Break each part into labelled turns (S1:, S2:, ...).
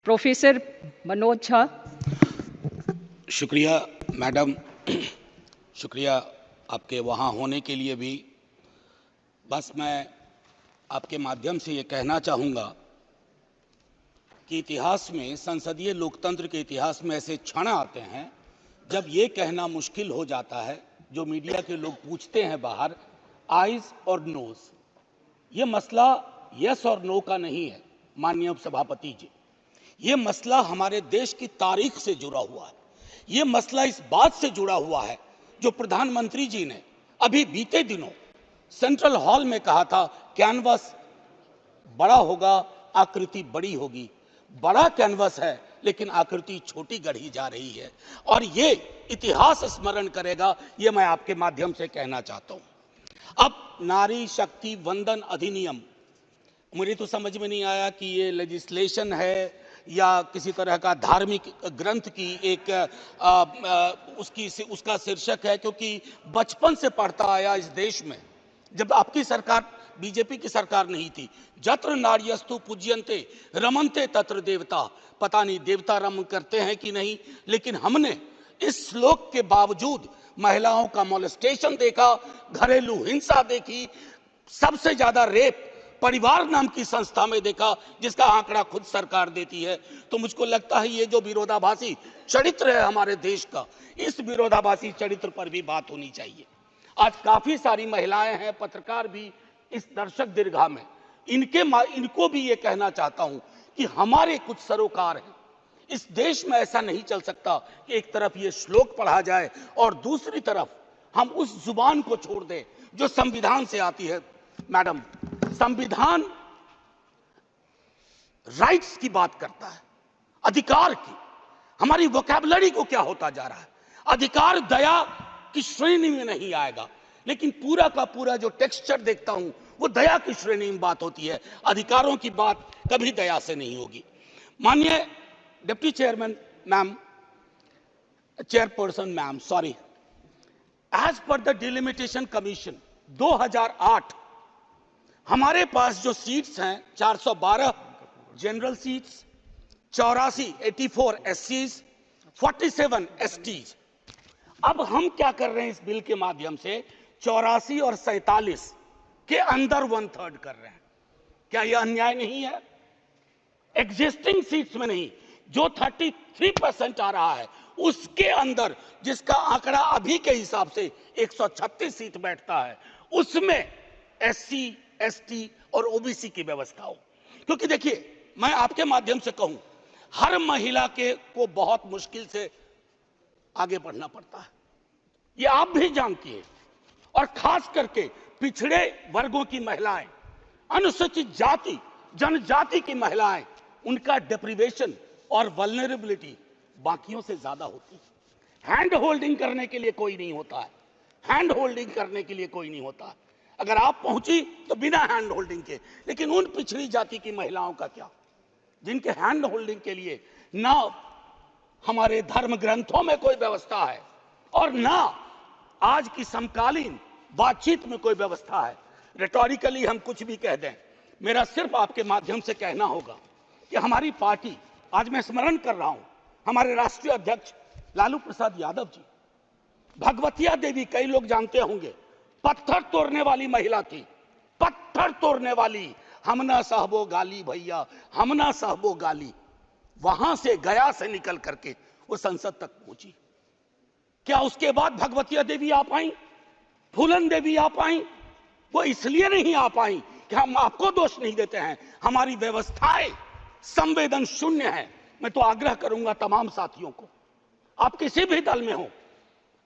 S1: Professor Manoj Jha.
S2: शुक्रिया madam, शुक्रिया आपके वहाँ होने के लिए भी। बस मैं आपके माध्यम से ये कहना चाहूँगा कि इतिहास में, संसदीय लोकतंत्र के इतिहास में ऐसे क्षण आते हैं जब ये कहना मुश्किल हो जाता है, जो मीडिया के लोग पूछते हैं बाहर, आइज और नोज। ये मसला यस और नो का नहीं है माननीय उपसभापति जी। ये मसला हमारे देश की तारीख से जुड़ा हुआ है। ये मसला इस बात से जुड़ा हुआ है जो प्रधानमंत्री जी ने अभी बीते दिनों सेंट्रल हॉल में कहा था, कैनवस बड़ा होगा, आकृति बड़ी होगी। बड़ा कैनवस है लेकिन आकृति छोटी गढ़ी जा रही है और ये इतिहास स्मरण करेगा, ये मैं आपके माध्यम से कहना चाहता हूं। अब नारी शक्ति वंदन अधिनियम, मुझे तो समझ में नहीं आया कि ये लेजिस्लेशन है या किसी तरह का धार्मिक ग्रंथ की एक उसका शीर्षक है, क्योंकि बचपन से पढ़ता आया इस देश में। जब आपकी सरकार, बीजेपी की सरकार नहीं थी, जत्र नार्यस्तु पूज्यन्ते रमन्ते तत्र देवता, पता नहीं देवता रमन करते हैं कि नहीं, लेकिन हमने इस श्लोक के बावजूद महिलाओं का मोलेस्टेशन देखा, घरेलू हिंसा देखी, सबसे ज्यादा रेप परिवार नाम की संस्था में देखा, जिसका आंकड़ा खुद सरकार देती है। तो मुझको लगता है ये जो विरोधाभासी चरित्र है हमारे देश का, इस विरोधाभासी चरित्र पर भी बात होनी चाहिए। आज काफी सारी महिलाएं हैं, पत्रकार भी इस दर्शक दीर्घा में, इनको भी ये कहना चाहता हूं कि हमारे कुछ सरोकार हैं। इस देश में ऐसा नहीं चल सकता कि एक तरफ ये श्लोक पढ़ा जाए और दूसरी तरफ हम उस जुबान को छोड़ दें जो संविधान से आती है। मैडम, संविधान राइट्स की बात करता है, अधिकार की। हमारी वोकैबुलरी को क्या होता जा रहा है? अधिकार दया की श्रेणी में नहीं आएगा, लेकिन पूरा का पूरा जो टेक्सचर देखता हूं वो दया की श्रेणी में बात होती है। अधिकारों की बात कभी दया से नहीं होगी। माननीय deputy chairman ma'am, chairperson ma'am, sorry, as per the delimitation commission 2008 हमारे पास जो सीट्स हैं 412 जनरल सीट्स, 84 एससीज, 47 एसटीज। अब हम क्या कर रहे हैं इस बिल के माध्यम से? 84 और 47 के अंदर 1/3 कर रहे हैं। क्या यह अन्याय नहीं है? एग्जिस्टिंग सीट्स में नहीं, जो 33% आ रहा है उसके अंदर, जिसका आंकड़ा अभी के हिसाब से 136 सीट बैठता है, उसमें एससी, एसटी और ओबीसी की व्यवस्था हो। क्योंकि देखिए, मैं आपके माध्यम से कहूं, हर महिला को बहुत मुश्किल से आगे बढ़ना पड़ता है, ये आप भी जानती है। और खास करके पिछड़े वर्गों की महिलाएं, अनुसूचित जाति जनजाति की महिलाएं, उनका डिप्रिवेशन और वल्नरेबिलिटी बाकियों से ज्यादा होती है। हैंड होल्डिंग करने के लिए कोई नहीं होता है, हैंड होल्डिंग करने के लिए कोई नहीं होता है। अगर आप पहुंची तो बिना हैंड होल्डिंग के, लेकिन उन पिछड़ी जाति की महिलाओं का क्या, जिनके हैंड होल्डिंग के लिए ना हमारे धर्म ग्रंथों में कोई व्यवस्था है और ना आज की समकालीन बातचीत में कोई व्यवस्था है। रेटोरिकली हम कुछ भी कह दें, मेरा सिर्फ आपके माध्यम से कहना होगा कि हमारी पार्टी, आज मैं स्मरण कर रहा हूं, हमारे राष्ट्रीय अध्यक्ष लालू प्रसाद यादव जी, भगवतिया देवी, कई लोग जानते होंगे, पत्थर तोड़ने वाली महिला थी, पत्थर तोड़ने वाली। हम ना सहबो गाली भैया, हम ना सहबो गाली। वहां से, गया से निकल करके वो संसद तक पहुंची। क्या उसके बाद भगवतिया देवी आ पाई, फूलन देवी आ पाई? वो इसलिए नहीं आ पाई कि हम आपको दोष नहीं देते हैं, हमारी व्यवस्थाएं संवेदन शून्य है। मैं तो आग्रह करूंगा तमाम साथियों को, आप किसी भी दल में हो,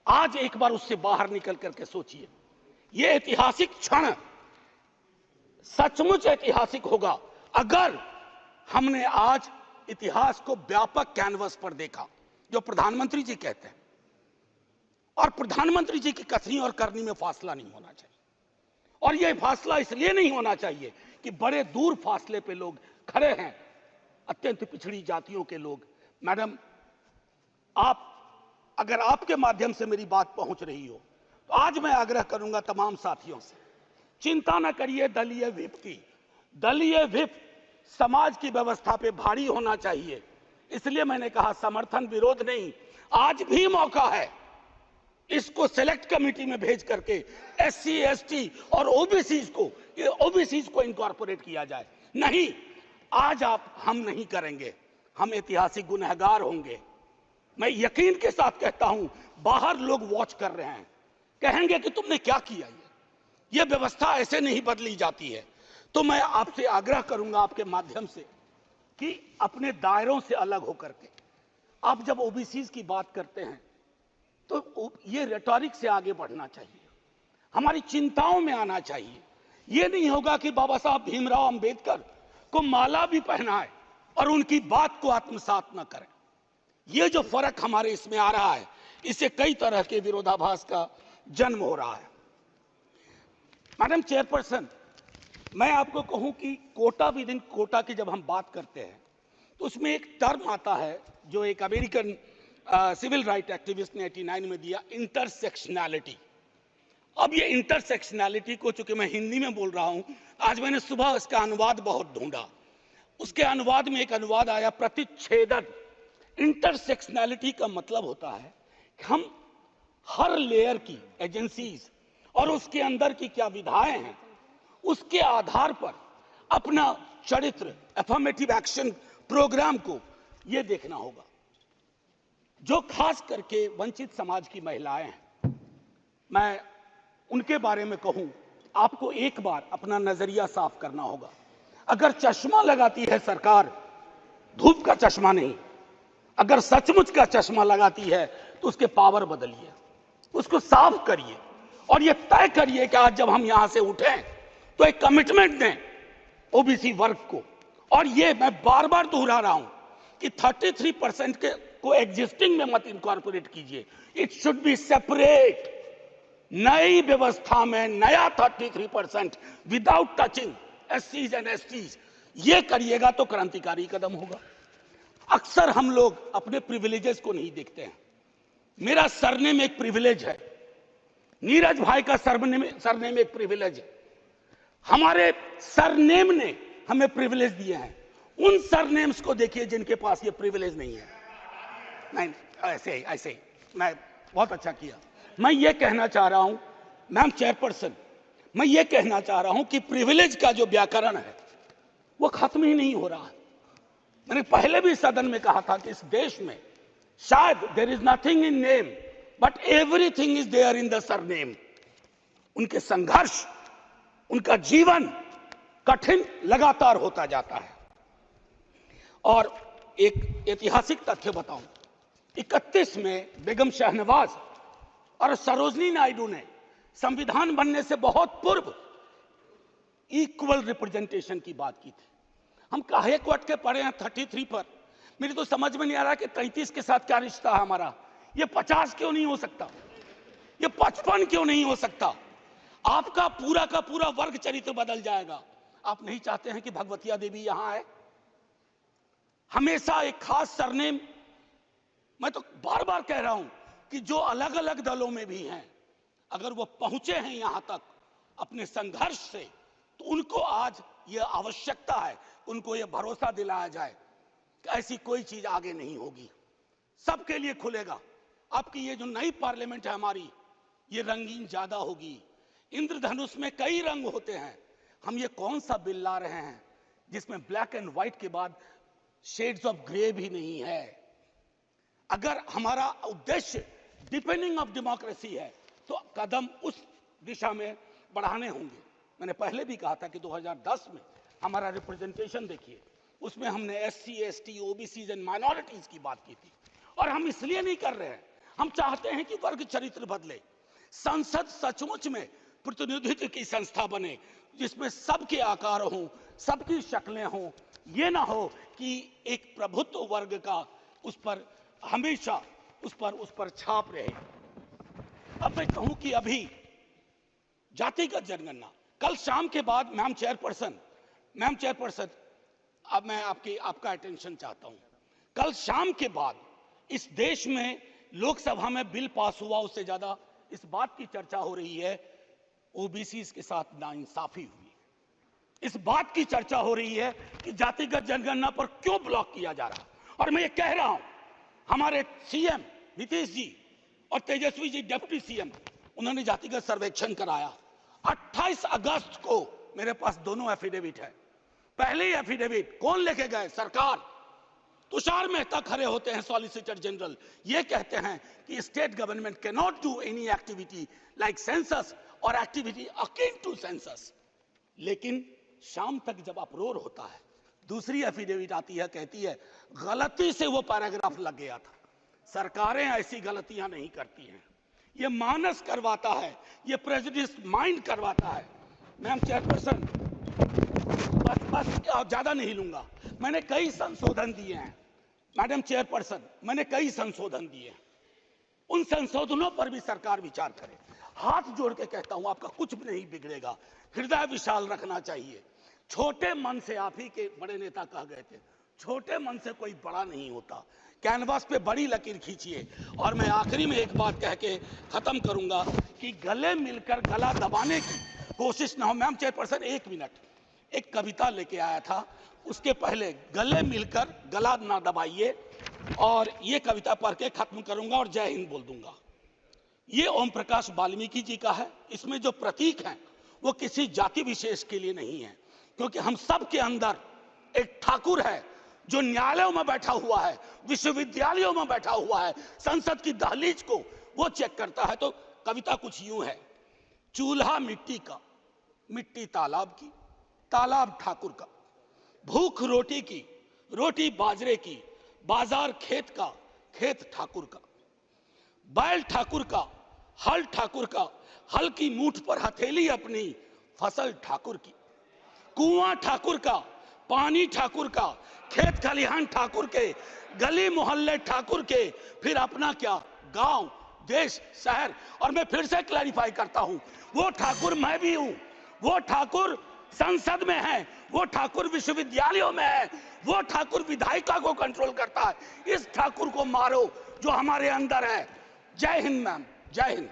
S2: आज एक बार उससे बाहर निकल करके सोचिए। यह ऐतिहासिक क्षण सचमुच ऐतिहासिक होगा अगर हमने आज इतिहास को व्यापक कैनवस पर देखा, जो प्रधानमंत्री जी कहते हैं। और प्रधानमंत्री जी की कथनी और करनी में फासला नहीं होना चाहिए, और यह फासला इसलिए नहीं होना चाहिए कि बड़े दूर फासले पे लोग खड़े हैं, अत्यंत पिछड़ी जातियों के लोग। मैडम, आप, अगर आपके माध्यम से मेरी बात पहुंच रही हो, तो आज मैं आग्रह करूंगा तमाम साथियों से, चिंता न करिए दलीय व्हिप की। दलीय व्हिप समाज की व्यवस्था पे भारी होना चाहिए। इसलिए मैंने कहा समर्थन विरोध नहीं, आज भी मौका है इसको सेलेक्ट कमेटी में भेज करके एससी एसटी और ओबीसी को इनकॉर्पोरेट किया जाए। नहीं, आज हम नहीं करेंगे, हम ऐतिहासिक गुनहगार होंगे। मैं यकीन के साथ कहता हूं, बाहर लोग वॉच कर रहे हैं, कहेंगे कि तुमने क्या किया, ये व्यवस्था ऐसे नहीं बदली जाती है। तो मैं आपसे आग्रह करूंगा आपके माध्यम से कि अपने दायरों से अलग होकर के आप जब ओबीसी की बात करते हैं तो ये रेटोरिक से आगे बढ़ना चाहिए, हमारी चिंताओं में आना चाहिए। ये नहीं होगा कि बाबा साहब भीमराव अंबेडकर को माला भी पहनाए और उनकी बात को आत्मसात न करें। ये जो फर्क हमारे इसमें आ रहा है, इससे कई तरह के विरोधाभास का जन्म हो रहा है। मैडम चेयरपर्सन, मैं आपको कहूं कि कोटा विद इन कोटा की जब हम बात करते हैं तो उसमें एक टर्म आता है जो एक अमेरिकन सिविल राइट एक्टिविस्ट ने 89 में दिया, इंटरसेक्शनैलिटी। अब ये इंटरसेक्शनैलिटी को, चूंकि मैं हिंदी में बोल रहा हूं, आज मैंने सुबह इसका अनुवाद बहुत ढूंढा, उसके अनुवाद में एक अनुवाद आया प्रतिच्छेदन। इंटरसेक्शनैलिटी का मतलब होता है कि हम हर लेयर की एजेंसीज और उसके अंदर की क्या विधाएं हैं, उसके आधार पर अपना चरित्र, अफर्मेटिव एक्शन प्रोग्राम को यह देखना होगा। जो खास करके वंचित समाज की महिलाएं हैं, मैं उनके बारे में कहूं, आपको एक बार अपना नजरिया साफ करना होगा। अगर चश्मा लगाती है सरकार, धूप का चश्मा नहीं, अगर सचमुच का चश्मा लगाती है तो उसके पावर बदलिए, उसको साफ करिए और ये तय करिए कि आज जब हम यहां से उठें तो एक कमिटमेंट दें ओबीसी वर्ग को। और ये मैं बार बार दोहरा रहा हूं कि 33% के को एग्जिस्टिंग में मत इनकॉर्पोरेट कीजिए, इट शुड बी सेपरेट। नई व्यवस्था में नया 33% विदाउट टचिंग एससीज एंड एसटीज, ये करिएगा तो क्रांतिकारी कदम होगा। अक्सर हम लोग अपने प्रिविलेजेस को नहीं देखते हैं। मेरा सरनेम एक प्रिविलेज है, नीरज भाई का सरनेम एक प्रिविलेज है। हमारे सरनेम ने हमें प्रिविलेज दिए हैं। उन सरनेम्स को देखिए जिनके पास ये प्रिविलेज नहीं है। नहीं, ऐसे ही मैं बहुत अच्छा किया। मैं ये कहना चाह रहा हूं मैम चेयरपर्सन, मैं ये कहना चाह रहा हूं कि प्रिविलेज का जो व्याकरण है वो खत्म ही नहीं हो रहा है। मैंने पहले भी सदन में कहा था कि इस देश में शायद there is nothing in name but everything is there in the surname. उनके संघर्ष, उनका जीवन कठिन लगातार होता जाता है। और एक ऐतिहासिक तथ्य बताऊं, 31 में बेगम शहनवाज और सरोजनी नायडू ने संविधान बनने से बहुत पूर्व इक्वल रिप्रेजेंटेशन की बात की थी। हम काहे को अटके पड़े हैं 33 पर? मेरी तो समझ में नहीं आ रहा कि 33 के साथ क्या रिश्ता है हमारा। ये 50 क्यों नहीं हो सकता? ये 55 क्यों नहीं हो सकता? आपका पूरा का पूरा वर्ग चरित्र बदल जाएगा। आप नहीं चाहते हैं कि भगवतिया देवी यहां आए? हमेशा एक खास सरनेम, मैं तो बार बार कह रहा हूं कि जो अलग अलग दलों में भी हैं, अगर वो पहुंचे हैं यहां तक अपने संघर्ष से, तो उनको आज ये आवश्यकता है, उनको ये भरोसा दिलाया जाए कि ऐसी कोई चीज आगे नहीं होगी, सबके लिए खुलेगा। आपकी ये जो नई पार्लियामेंट है हमारी, ये रंगीन ज्यादा होगी। इंद्रधनुष में कई रंग होते हैं। हम ये कौन सा बिल ला रहे हैं जिसमें ब्लैक एंड व्हाइट के बाद शेड्स ऑफ ग्रे भी नहीं है? अगर हमारा उद्देश्य डिपेंडिंग ऑफ डेमोक्रेसी है तो कदम उस दिशा में बढ़ाने होंगे। मैंने पहले भी कहा था कि 2010 में हमारा रिप्रेजेंटेशन देखिए, उसमें हमने SC, ST, OBC and minorities की बात की थी। और हम इसलिए नहीं कर रहे हैं, हम चाहते हैं कि वर्ग चरित्र बदले। संसद सचमुच में प्रतिनिधित्व की संस्था बने जिसमें सबके आकार हों, सबकी शक्लें हों। ये ना हो कि एक प्रभुत्व वर्ग का उस पर हमेशा उस पर छाप रहे। अब मैं कहूं कि अभी जातिगत जनगणना कल शाम के बाद, मैम चेयरपर्सन, अब मैं आपका अटेंशन चाहता हूं। कल शाम के बाद इस देश में लोकसभा में बिल पास हुआ, उससे ज्यादा इस बात की चर्चा हो रही है ओबीसी के साथ नाइंसाफी हुई। इस बात की चर्चा हो रही है कि जातिगत जनगणना पर क्यों ब्लॉक किया जा रहा है। और मैं ये कह रहा हूं, हमारे सीएम नीतीश जी और तेजस्वी जी डिप्टी सीएम, उन्होंने जातिगत सर्वेक्षण कराया। 28 अगस्त को मेरे पास दोनों एफिडेविट है। पहले एफिडेविट कौन लेके गए? सरकार। तुषार मेहता खड़े होते हैं, सॉलिसिटर जनरल, ये कहते हैं कि state government can not do any activity like census और एक्टिविटी अकिन टू सेंसस। लेकिन शाम तक जब अप्रोर होता है, दूसरी एफिडेविट आती है, कहती है गलती से वो पैराग्राफ लग गया था। सरकारें ऐसी गलतियां नहीं करती हैं, ये मानस करवाता है, ये प्रेजुडिस माइंड करवाता है। मैम चेयरपर्सन, बस ज्यादा नहीं लूंगा। मैंने कई संशोधन दिए हैं मैडम चेयरपर्सन, मैंने कई संशोधन दिए हैं। उन संशोधनों पर भी सरकार विचार करे। हाथ जोड़ के कहता हूं, आपका कुछ भी नहीं बिगड़ेगा। हृदय विशाल रखना चाहिए। छोटे मन से, आप ही के बड़े नेता कह गए थे, छोटे मन से कोई बड़ा नहीं होता। कैनवास पे बड़ी लकीर खींचिए। और मैं आखिरी में एक बात कह के खत्म करूंगा कि गले मिलकर गला दबाने की कोशिश ना हो। मैम चेयरपर्सन, 1 मिनट, एक कविता लेके आया था, उसके पहले गले मिलकर गला ना दबाइए। और ये कविता पढ़ के खत्म करूंगा और जय हिंद बोल दूंगा। ये ओम प्रकाश वाल्मीकि जी का है। इसमें जो प्रतीक हैं वो किसी जाति विशेष के लिए नहीं है, क्योंकि हम सब के अंदर एक ठाकुर है जो न्यायालयों में बैठा हुआ है, विश्वविद्यालयों में बैठा हुआ है, संसद की दहलीज को वो चेक करता है। तो कविता कुछ यूं है। चूल्हा मिट्टी का, मिट्टी तालाब की, तालाब ठाकुर का। भूख रोटी की, रोटी बाजरे की, बाजार खेत का, खेत ठाकुर का। बैल ठाकुर का, हल ठाकुर का, हल की मूठ पर हथेली अपनी, फसल ठाकुर की। कुआं ठाकुर का, पानी ठाकुर का, खेत खलिहान ठाकुर के, गली मोहल्ले ठाकुर के, फिर अपना क्या, गांव, देश, शहर। और मैं फिर से क्लैरिफाई करता हूं, वो ठाकुर मैं भी हूं, वो ठाकुर संसद में है, वो ठाकुर विश्वविद्यालयों में है, वो ठाकुर विधायिका को कंट्रोल करता है। इस ठाकुर को मारो जो हमारे अंदर है। जय हिंद मैम, जय हिंद।